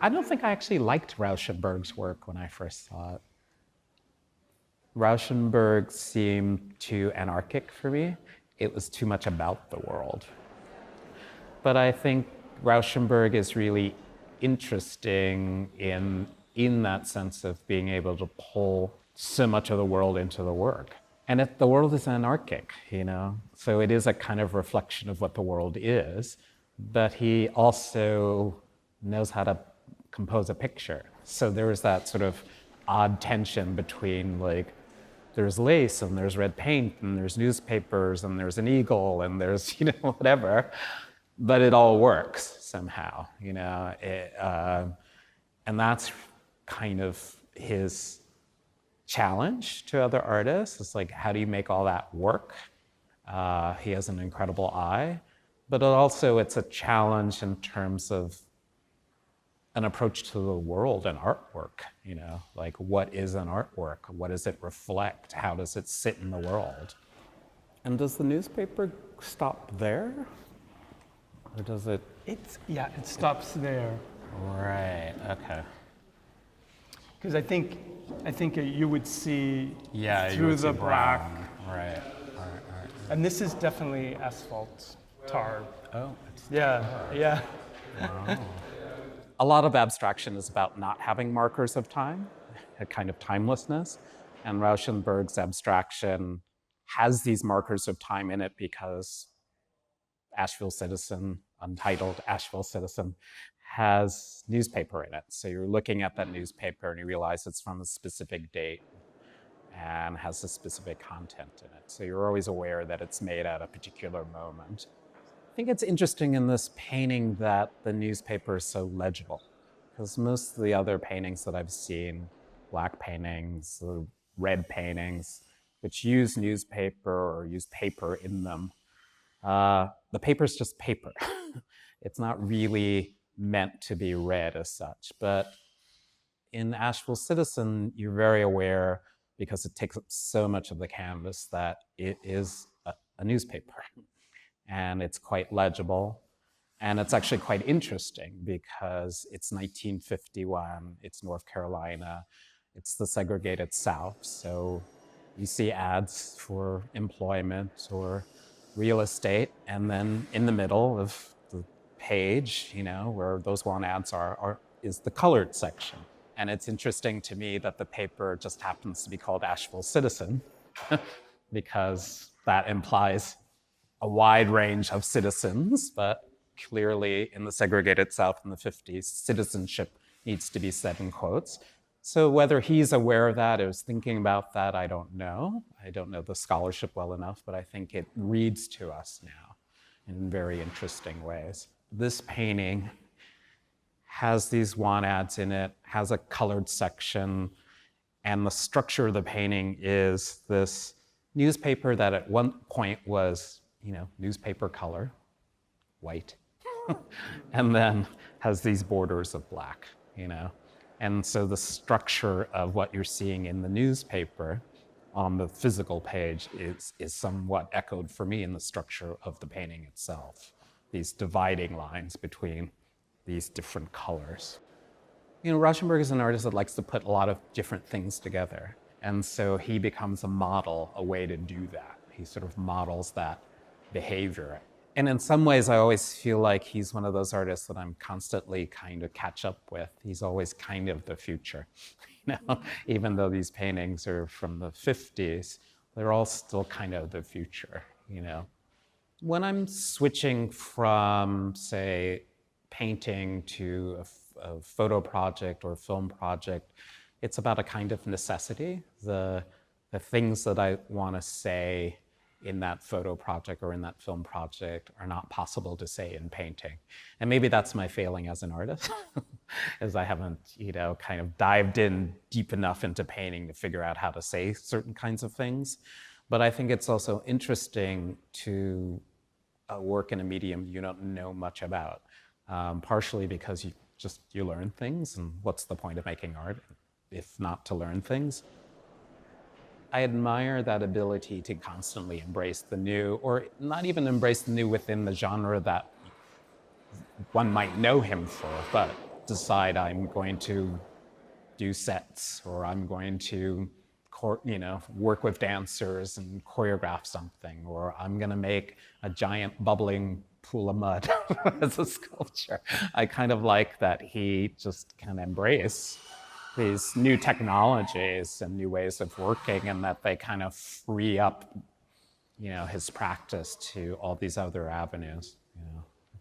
I don't think I actually liked Rauschenberg's work when I first saw it. Rauschenberg seemed too anarchic for me. It was too much about the world. But I think Rauschenberg is really interesting in that sense of being able to pull so much of the world into the work. And the world is anarchic, so it is a kind of reflection of what the world is, but he also knows how to compose a picture. So there is that sort of odd tension between there's lace and there's red paint and there's newspapers and there's an eagle and there's, whatever, but it all works somehow, and that's kind of his challenge to other artists. It's like, how do you make all that work? He has an incredible eye, but it's a challenge in terms of an approach to the world and artwork, like what is an artwork? What does it reflect? How does it sit in the world? And does the newspaper stop there? Or does it? It stops there. Right, okay. Because I think you would see through the black. Right. And this is definitely asphalt tar. Oh, yeah. Wow. A lot of abstraction is about not having markers of time, a kind of timelessness. And Rauschenberg's abstraction has these markers of time in it because Asheville Citizen, untitled Asheville Citizen, has newspaper in it. So you're looking at that newspaper and you realize it's from a specific date and has a specific content in it. So you're always aware that it's made at a particular moment. I think it's interesting in this painting that the newspaper is so legible, because most of the other paintings that I've seen, black paintings, red paintings, which use newspaper or use paper in them, the paper's just paper. It's not really meant to be read as such. But in Asheville Citizen, you're very aware, because it takes up so much of the canvas, that it is a newspaper. And it's quite legible. And it's actually quite interesting because it's 1951, it's North Carolina, it's the segregated South. So you see ads for employment or real estate, and then in the middle of the page, where those want ads are is the colored section. And it's interesting to me that the paper just happens to be called Asheville Citizen because that implies a wide range of citizens, but clearly in the segregated South in the 50s, citizenship needs to be said in quotes. So whether he's aware of that or is thinking about that, I don't know. I don't know the scholarship well enough, but I think it reads to us now in very interesting ways. This painting has these want ads in it, has a colored section, and the structure of the painting is this newspaper that at one point was newspaper color, white, and then has these borders of black, And so the structure of what you're seeing in the newspaper on the physical page is somewhat echoed for me in the structure of the painting itself, these dividing lines between these different colors. Rauschenberg is an artist that likes to put a lot of different things together. And so he becomes a model, a way to do that. He sort of models that behavior. And in some ways, I always feel like he's one of those artists that I'm constantly kind of catch up with. He's always kind of the future. Even though these paintings are from the 50s, they're all still kind of the future, When I'm switching from, say, painting to a photo project or a film project, it's about a kind of necessity. The things that I want to say in that photo project or in that film project are not possible to say in painting. And maybe that's my failing as an artist, as I haven't, kind of dived in deep enough into painting to figure out how to say certain kinds of things. But I think it's also interesting to work in a medium you don't know much about, partially because you learn things, and what's the point of making art if not to learn things? I admire that ability to constantly embrace the new, or not even embrace the new within the genre that one might know him for, but decide I'm going to do sets, or I'm going to work with dancers and choreograph something, or I'm going to make a giant bubbling pool of mud as a sculpture. I kind of like that he just can embrace these new technologies and new ways of working, and that they kind of free up, his practice to all these other avenues.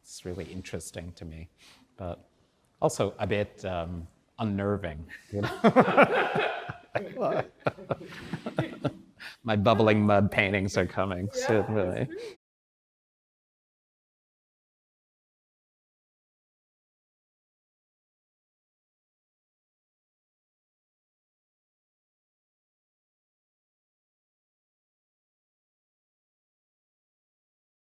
It's really interesting to me, but also a bit unnerving. My bubbling mud paintings are coming soon, really.